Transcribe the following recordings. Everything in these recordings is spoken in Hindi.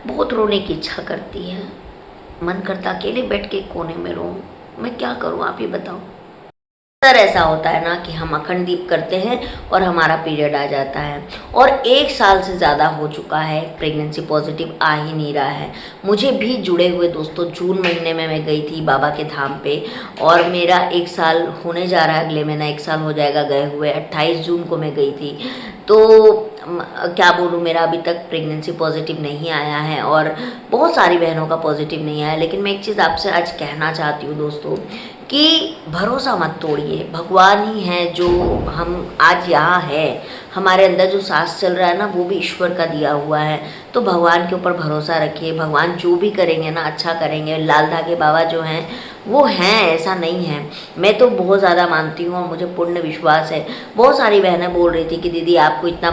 बहुत रोने की इच्छा करती है, मन करता अकेले बैठ के कोने में रोऊं। मैं क्या करूं, आप ही बताओ। अक्सर ऐसा होता है ना कि हम अखंड दीप करते हैं और हमारा पीरियड आ जाता है, और 1 साल से ज़्यादा हो चुका है, प्रेगनेंसी पॉजिटिव आ ही नहीं रहा है। मुझे भी जुड़े हुए दोस्तों, जून महीने में मैं गई थी बाबा के धाम पे, और मेरा 1 साल होने जा रहा है, अगले महीना 1 साल हो जाएगा गए हुए। 28 जून को मैं गई थी। तो क्या बोलूँ, मेरा अभी तक प्रेगनेंसी पॉजिटिव नहीं आया है और बहुत सारी बहनों का पॉजिटिव नहीं आया। लेकिन मैं एक चीज़ आपसे आज कहना चाहती हूँ दोस्तों, कि भरोसा मत तोड़िए। भगवान ही है जो हम आज यहाँ है, हमारे अंदर जो सांस चल रहा है ना, वो भी ईश्वर का दिया हुआ है। तो भगवान के ऊपर भरोसा रखिए, भगवान जो भी करेंगे ना अच्छा करेंगे। लाल धागे बाबा जो हैं वो हैं, ऐसा नहीं है। मैं तो बहुत ज़्यादा मानती हूँ और मुझे पूर्ण विश्वास है। बहुत सारी बहनें बोल रही थी कि दीदी आपको इतना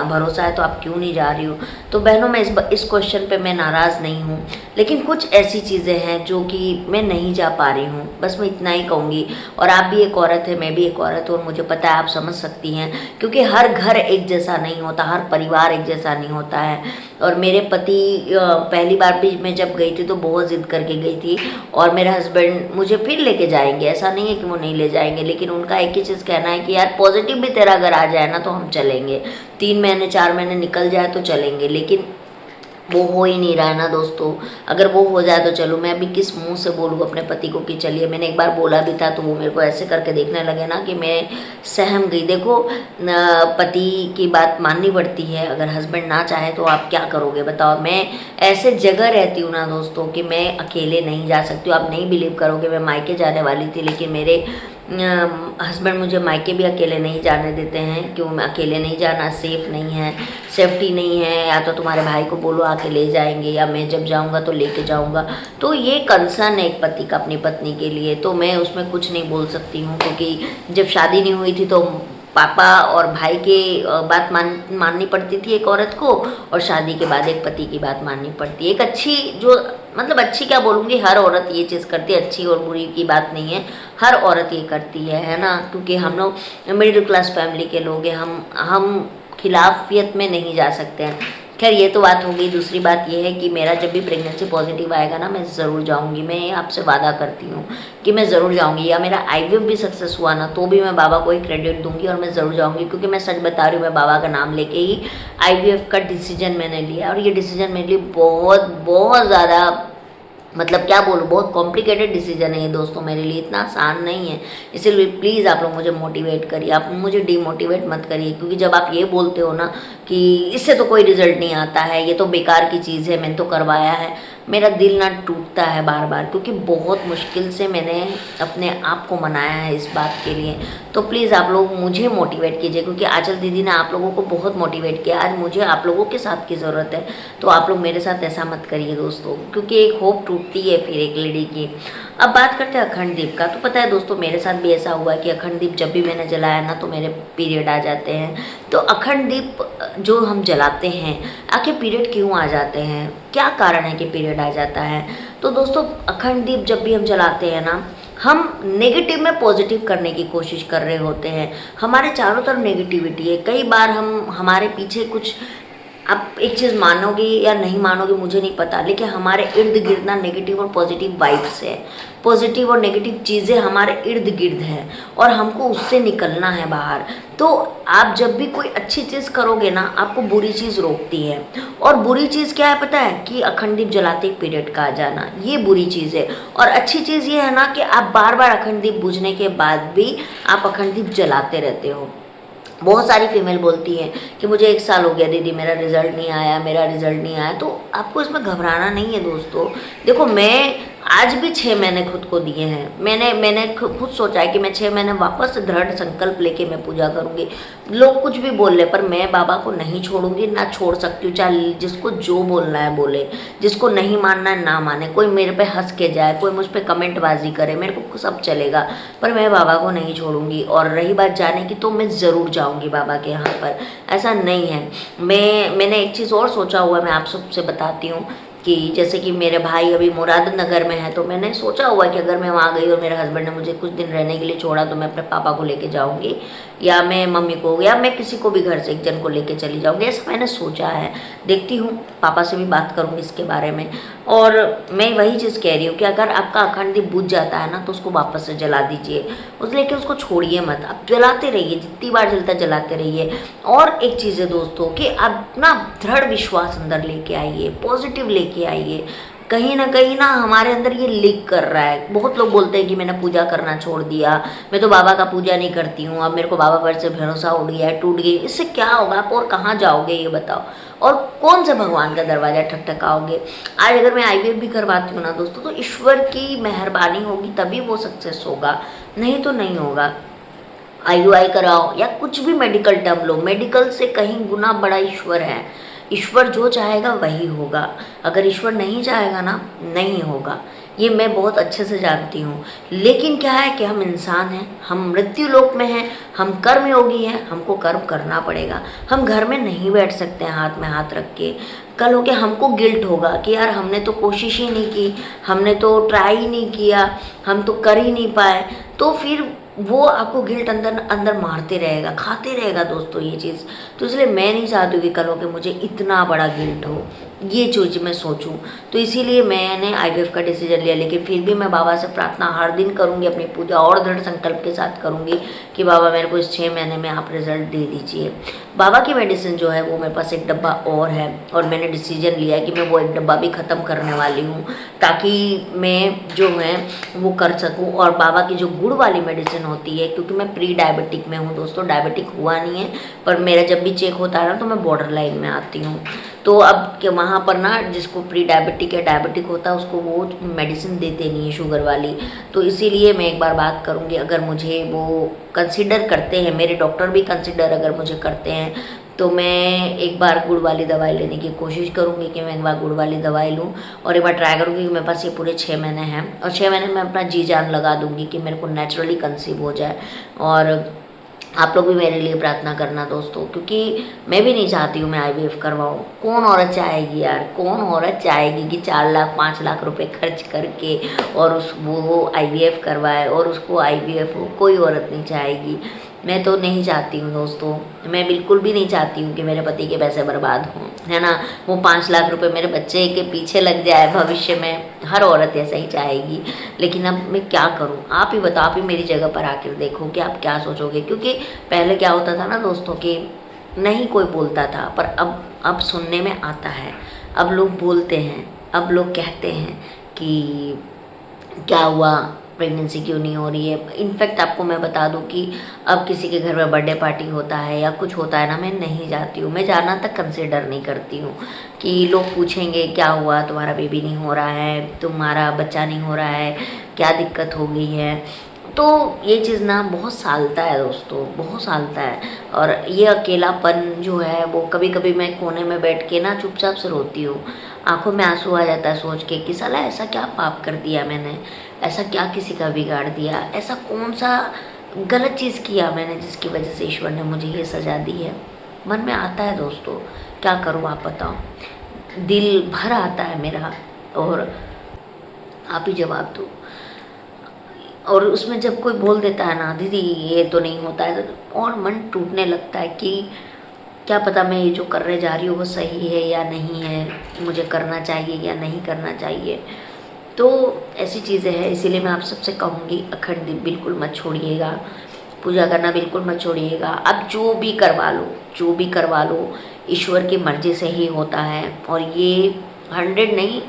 भरोसा है तो आप क्यों नहीं जा रही हो। तो बहनों, मैं इस क्वेश्चन पे मैं नाराज़ नहीं हूँ, लेकिन कुछ ऐसी चीज़ें हैं जो कि मैं नहीं जा पा रही हूँ, बस मैं इतना ही कहूँगी। और आप भी एक औरत है, मैं भी एक औरत हूँ, और मुझे पता है आप समझ सकती हैं, क्योंकि हर घर एक जैसा नहीं होता, हर परिवार एक जैसा नहीं होता है। और मेरे पति पहली बार भी मैं जब गई थी तो बहुत ज़िद करके गई थी, और मेरे हस्बैंड मुझे फिर लेके जाएंगे, ऐसा नहीं है कि वो नहीं ले जाएंगे, लेकिन उनका एक ही चीज़ कहना है कि यार पॉजिटिव भी तेरा अगर आ जाए ना तो हम चलेंगे, 3 महीने 4 महीने निकल जाए तो चलेंगे। लेकिन वो हो ही नहीं रहा है ना दोस्तों। अगर वो हो जाए तो चलो, मैं अभी किस मुंह से बोलूँ अपने पति को कि चलिए। मैंने एक बार बोला भी था तो वो मेरे को ऐसे करके देखने लगे ना कि मैं सहम गई। देखो, पति की बात माननी पड़ती है, अगर हस्बैंड ना चाहे तो आप क्या करोगे बताओ। मैं ऐसे जगह रहती हूँ ना दोस्तों कि मैं अकेले नहीं जा सकती हूँ। आप नहीं बिलीव करोगे, मैं मायके जाने वाली थी, लेकिन मेरे हस्बैंड मुझे मायके भी अकेले नहीं जाने देते हैं। क्यों, मैं अकेले नहीं जाना, सेफ़ नहीं है, सेफ्टी नहीं है। या तो तुम्हारे भाई को बोलो आके ले जाएंगे, या मैं जब जाऊंगा तो लेके जाऊंगा। तो ये कंसर्न है एक पति का अपनी पत्नी के लिए, तो मैं उसमें कुछ नहीं बोल सकती हूँ। क्योंकि जब शादी नहीं हुई थी तो पापा और भाई के बात माननी पड़ती थी एक औरत को, और शादी के बाद एक पति की बात माननी पड़ती है। एक अच्छी, जो मतलब अच्छी क्या बोलूँगी, हर औरत ये चीज़ करती है, अच्छी और बुरी की बात नहीं है, हर औरत ये करती है ना। क्योंकि हम लोग मिडिल क्लास फैमिली के लोग हैं, हम खिलाफियत में नहीं जा सकते हैं। खैर, ये तो बात हो गई। दूसरी बात ये है कि मेरा जब भी प्रेगनेंसी पॉजिटिव आएगा ना, मैं ज़रूर जाऊंगी। मैं आपसे वादा करती हूँ कि मैं ज़रूर जाऊंगी। या मेरा आईवीएफ भी सक्सेस हुआ ना तो भी मैं बाबा को ही क्रेडिट दूंगी, और मैं ज़रूर जाऊंगी। क्योंकि मैं सच बता रही हूँ, मैं बाबा का नाम लेके ही आईवीएफ का डिसीजन मैंने लिया, और ये डिसीजन मेरे लिए बहुत बहुत ज़्यादा, मतलब क्या बोलूँ, बहुत कॉम्प्लिकेटेड डिसीजन है ये दोस्तों, मेरे लिए इतना आसान नहीं है। इसीलिए प्लीज़ आप लोग मुझे मोटिवेट करिए, आप मुझे डिमोटिवेट मत करिए। क्योंकि जब आप ये बोलते हो ना कि इससे तो कोई रिजल्ट नहीं आता है, ये तो बेकार की चीज़ है, मैंने तो करवाया है, मेरा दिल ना टूटता है बार बार। क्योंकि बहुत मुश्किल से मैंने अपने आप को मनाया है इस बात के लिए। तो प्लीज़ आप लोग मुझे मोटिवेट कीजिए, क्योंकि आंचल दीदी ने आप लोगों को बहुत मोटिवेट किया। आज मुझे आप लोगों के साथ की ज़रूरत है, तो आप लोग मेरे साथ ऐसा मत करिए दोस्तों, क्योंकि एक होप टूटती है फिर एक लेडी की। अब बात करते हैं अखंड दीप का। तो पता है दोस्तों, मेरे साथ भी ऐसा हुआ कि अखंड दीप जब भी मैंने जलाया ना तो मेरे पीरियड आ जाते हैं। तो अखंड दीप जो हम जलाते हैं, आखिर पीरियड क्यों आ जाते हैं, क्या कारण है कि पीरियड आ जाता है। तो दोस्तों, अखंड दीप जब भी हम जलाते हैं ना, हम नेगेटिव में पॉजिटिव करने की कोशिश कर रहे होते हैं। हमारे चारों तरफ नेगेटिविटी है। कई बार हमारे पीछे कुछ, आप एक चीज़ मानोगे या नहीं मानोगे मुझे नहीं पता, लेकिन हमारे इर्द गिर्द ना नेगेटिव और पॉजिटिव वाइब्स है। पॉजिटिव और नेगेटिव चीज़ें हमारे इर्द गिर्द हैं, और हमको उससे निकलना है बाहर। तो आप जब भी कोई अच्छी चीज़ करोगे ना, आपको बुरी चीज़ रोकती है। और बुरी चीज़ क्या है पता है, कि अखंड दीप जलाते ही पीरियड का आ जाना, ये बुरी चीज़ है। और अच्छी चीज़ ये है ना कि आप बार बार अखंड दीप बुझने के बाद भी आप अखंड दीप जलाते रहते हो। बहुत सारी फीमेल बोलती हैं कि मुझे 1 साल हो गया दीदी, मेरा रिज़ल्ट नहीं आया, मेरा रिज़ल्ट नहीं आया। तो आपको इसमें घबराना नहीं है दोस्तों। देखो, मैं आज भी 6 महीने खुद को दिए हैं। मैंने खुद सोचा है कि मैं 6 महीने वापस दृढ़ संकल्प लेके मैं पूजा करूँगी। लोग कुछ भी बोल ले, पर मैं बाबा को नहीं छोड़ूंगी, ना छोड़ सकती हूँ। चाहे जिसको जो बोलना है बोले, जिसको नहीं मानना है ना माने, कोई मेरे पे हंस के जाए, कोई मुझ पर कमेंटबाजी करे, मेरे को सब चलेगा, पर मैं बाबा को नहीं छोड़ूंगी। और रही बात जाने की, तो मैं ज़रूर जाऊँगी बाबा के यहाँ पर, ऐसा नहीं है। मैंने एक चीज़ और सोचा हुआ है, मैं आप सबसे बताती हूँ कि जैसे कि मेरे भाई अभी मुरादनगर में है, तो मैंने सोचा हुआ कि अगर मैं वहाँ गई और मेरे हस्बैंड ने मुझे कुछ दिन रहने के लिए छोड़ा तो मैं अपने पापा को लेके जाऊँगी, या मैं मम्मी को, या मैं किसी को भी घर से एक जन को लेके चली जाऊँगी, ऐसा मैंने सोचा है। देखती हूँ, पापा से भी बात करूँगी इसके बारे में। और मैं वही चीज़ कह रही हूँ कि अगर आपका अखंड दीप बुझ जाता है ना, तो उसको वापस से जला दीजिए, उस लेके उसको छोड़िए मत, आप जलाते रहिए, जितनी बार जलता जलाते रहिए। और एक चीज़ है दोस्तों कि आप ना दृढ़ विश्वास अंदर लेके आइए, पॉजिटिव लेके आइए। कहीं ना हमारे अंदर ये लीक कर रहा है। बहुत लोग बोलते हैं कि मैंने पूजा करना छोड़ दिया, मैं तो बाबा का पूजा नहीं करती हूँ, अब मेरे को बाबा पर से भरोसा उड़ गया है, टूट गई। इससे क्या होगा? आप और कहाँ जाओगे ये बताओ, और कौन से भगवान का दरवाज़ा ठकठकाओगे? आज अगर मैं आईवीएफ भी करवाती हूँ ना दोस्तों, तो ईश्वर की मेहरबानी होगी तभी वो सक्सेस होगा, नहीं तो नहीं होगा। आईयूआई कराओ या कुछ भी मेडिकल टर्म लो, मेडिकल से कहीं गुना बड़ा ईश्वर है। ईश्वर जो चाहेगा वही होगा, अगर ईश्वर नहीं चाहेगा ना, नहीं होगा। ये मैं बहुत अच्छे से जानती हूँ। लेकिन क्या है कि हम इंसान हैं, हम मृत्यु लोक में हैं, हम कर्म योगी हैं, हमको कर्म करना पड़ेगा। हम घर में नहीं बैठ सकते हैं हाथ में हाथ रख के। कल हो के हमको गिल्ट होगा कि यार हमने तो कोशिश ही नहीं की, हमने तो ट्राई ही नहीं किया, हम तो कर ही नहीं पाए। तो फिर वो आपको गिल्ट अंदर अंदर मारते रहेगा, खाते रहेगा दोस्तों ये चीज़। तो इसलिए मैं नहीं चाहती कि कल हो के मुझे इतना बड़ा गिल्ट हो, ये चीज़ मैं सोचूं। तो इसीलिए मैंने आईवीएफ का डिसीजन लिया। लेकिन फिर भी मैं बाबा से प्रार्थना हर दिन करूंगी, अपनी पूजा और दृढ़ संकल्प के साथ करूंगी कि बाबा मेरे को इस 6 महीने में आप रिजल्ट दे दीजिए। बाबा की मेडिसिन जो है वो मेरे पास एक डब्बा और है, और मैंने डिसीजन लिया है कि मैं वो एक डब्बा भी ख़त्म करने वाली हूँ, ताकि मैं जो है वो कर सकूँ। और बाबा की जो गुड़ वाली मेडिसिन होती है, क्योंकि मैं प्री डायबिटिक में हूँ दोस्तों, डायबिटिक हुआ नहीं है, पर मेरा जब भी चेक होता है ना तो मैं बॉर्डर लाइन में आती हूँ। तो अब कि वहाँ पर ना जिसको प्री डायबिटिक या डायबिटिक होता है उसको वो मेडिसिन देते नहीं है शुगर वाली। तो इसीलिए मैं एक बार बात करूँगी, अगर मुझे वो कंसिडर करते हैं, मेरे डॉक्टर भी कंसिडर अगर मुझे करते हैं, तो मैं एक बार गुड़ वाली दवाई लेने की कोशिश करूँगी कि मैं एक बार गुड़ वाली दवाई लूँ, और एक बार ट्राई करूँगी कि मेरे पास ये पूरे 6 महीने हैं, और 6 महीने में अपना जी जान लगा दूँगी कि मेरे को नेचुरली कंसीव हो जाए। और आप लोग भी मेरे लिए प्रार्थना करना दोस्तों, क्योंकि मैं भी नहीं चाहती हूँ मैं आईवीएफ करवाऊँ। कौन औरत चाहेगी यार, कौन औरत चाहेगी कि 4 लाख 5 लाख रुपए खर्च करके और उस वो आईवीएफ करवाए, और उसको आईवीएफ हो? कोई औरत नहीं चाहेगी। मैं तो नहीं चाहती हूँ दोस्तों, मैं बिल्कुल भी नहीं चाहती हूँ कि मेरे पति के पैसे बर्बाद हों, है ना। वो 5 लाख रुपए मेरे बच्चे के पीछे लग जाए भविष्य में, हर औरत ऐसा ही चाहेगी। लेकिन अब मैं क्या करूँ? आप ही बताओ, आप ही मेरी जगह पर आकर देखो कि आप क्या सोचोगे। क्योंकि पहले क्या होता था ना दोस्तों कि नहीं कोई बोलता था, पर अब सुनने में आता है, अब लोग बोलते हैं, अब लोग कहते हैं कि क्या हुआ, प्रेगनेंसी क्यों नहीं हो रही है। इनफैक्ट आपको मैं बता दूं कि अब किसी के घर में बर्थडे पार्टी होता है या कुछ होता है ना, मैं नहीं जाती हूँ, मैं जाना तक कंसिडर नहीं करती हूँ। कि लोग पूछेंगे क्या हुआ, तुम्हारा बेबी नहीं हो रहा है, तुम्हारा बच्चा नहीं हो रहा है, क्या दिक्कत हो गई है। तो ये चीज़ ना बहुत सालता है दोस्तों, बहुत सालता है। और ये अकेलापन जो है वो कभी कभी मैं कोने में बैठ के ना चुपचाप से रोती हूँ, आंखों में आंसू आ जाता है सोच के कि साला ऐसा क्या पाप कर दिया मैंने, ऐसा क्या किसी का बिगाड़ दिया, ऐसा कौन सा गलत चीज़ किया मैंने जिसकी वजह से ईश्वर ने मुझे ये सज़ा दी है। मन में आता है दोस्तों, क्या करूँ आप बताओ, दिल भर आता है मेरा, और आप ही जवाब दो। और उसमें जब कोई बोल देता है ना दीदी ये तो नहीं होता है, तो और मन टूटने लगता है कि क्या पता मैं ये जो करने जा रही हूँ वो सही है या नहीं है, मुझे करना चाहिए या नहीं करना चाहिए। तो ऐसी चीज़ें हैं, इसीलिए मैं आप सबसे कहूँगी अखंड दीप बिल्कुल मत छोड़िएगा, पूजा करना बिल्कुल मत छोड़िएगा। अब जो भी करवा लो, जो भी करवा लो, ईश्वर की मर्ज़ी से ही होता है। और ये 100 नहीं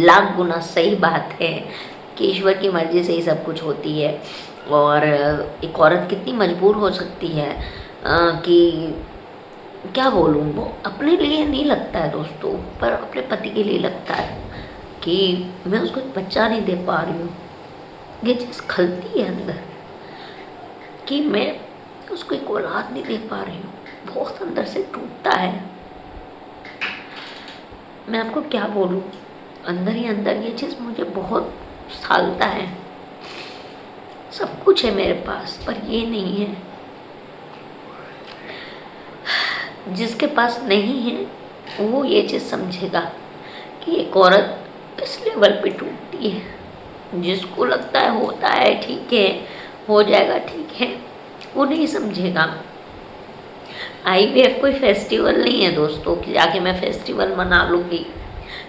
लाख गुना सही बात है कि ईश्वर की मर्ज़ी से ही सब कुछ होती है। और एक औरत कितनी मजबूर हो सकती है कि क्या बोलूँ, वो अपने लिए नहीं लगता है दोस्तों, पर अपने पति के लिए लगता है कि मैं उसको एक बच्चा नहीं दे पा रही हूँ। ये चीज़ खलती है अंदर कि मैं उसको एक औलाद नहीं दे पा रही हूँ, बहुत अंदर से टूटता है। मैं आपको क्या बोलूँ, अंदर ही अंदर ये चीज़ मुझे बहुत सालता है। सब कुछ है मेरे पास, पर ये नहीं है। जिसके पास नहीं है वो ये चीज़ समझेगा कि एक औरत किस लेवल पे टूटती है। जिसको लगता है होता है ठीक है, हो जाएगा ठीक है, वो नहीं समझेगा। आईवीएफ कोई फेस्टिवल नहीं है दोस्तों कि जाके मैं फेस्टिवल मना लूँगी।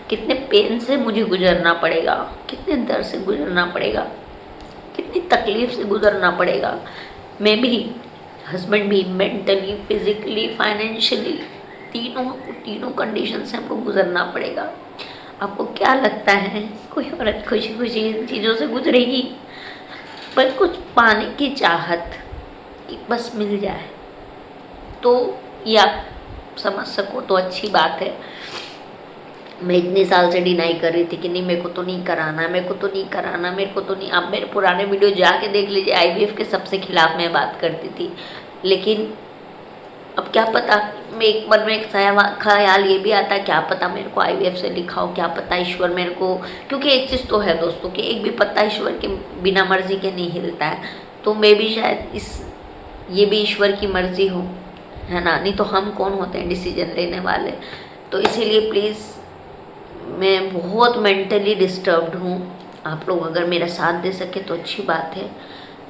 कितने पेन से मुझे गुजरना पड़ेगा, कितने दर्द से गुजरना पड़ेगा, कितनी तकलीफ से गुजरना पड़ेगा। मैं भी, हस्बैंड भी, मेंटली, फिजिकली, फाइनेंशियली, तीनों कंडीशन से हमको गुजरना पड़ेगा। आपको क्या लगता है कोई औरत खुशी खुशी इन चीज़ों से गुजरेगी? पर कुछ पाने की चाहत कि बस मिल जाए तो, या समझ सको तो अच्छी बात है। मैं इतने साल से डिनाई कर रही थी कि नहीं मेरे को तो नहीं कराना, मेरे को तो नहीं कराना, मेरे को तो नहीं। आप मेरे पुराने वीडियो जाके देख लीजिए, आईवीएफ के सबसे खिलाफ मैं बात करती थी। लेकिन अब क्या पता, मैं एक मन में एक ख्याल ये भी आता है, क्या पता मेरे को आईवीएफ से लिखा हो, क्या पता ईश्वर मेरे को, क्योंकि एक चीज़ तो है दोस्तों कि एक भी पत्ता ईश्वर के बिना मर्जी के नहीं हिलता है। तो मैं भी शायद ये भी ईश्वर की मर्जी हो, है ना। नहीं तो हम कौन होते हैं डिसीजन लेने वाले। तो इसीलिए प्लीज़, मैं बहुत मेंटली डिस्टर्ब्ड हूँ। आप लोग अगर मेरा साथ दे सके तो अच्छी बात है,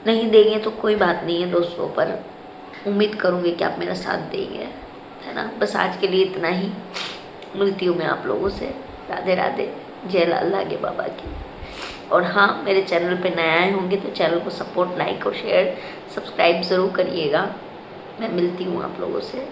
नहीं देंगे तो कोई बात नहीं है दोस्तों। पर उम्मीद करूँगी कि आप मेरा साथ देंगे, है ना। बस आज के लिए इतना ही। मिलती हूँ मैं आप लोगों से। राधे राधे, जय लाल लागे बाबा की। और हाँ, मेरे चैनल पे नए आए होंगे तो चैनल को सपोर्ट, लाइक और शेयर, सब्सक्राइब ज़रूर करिएगा। मैं मिलती हूँ आप लोगों से।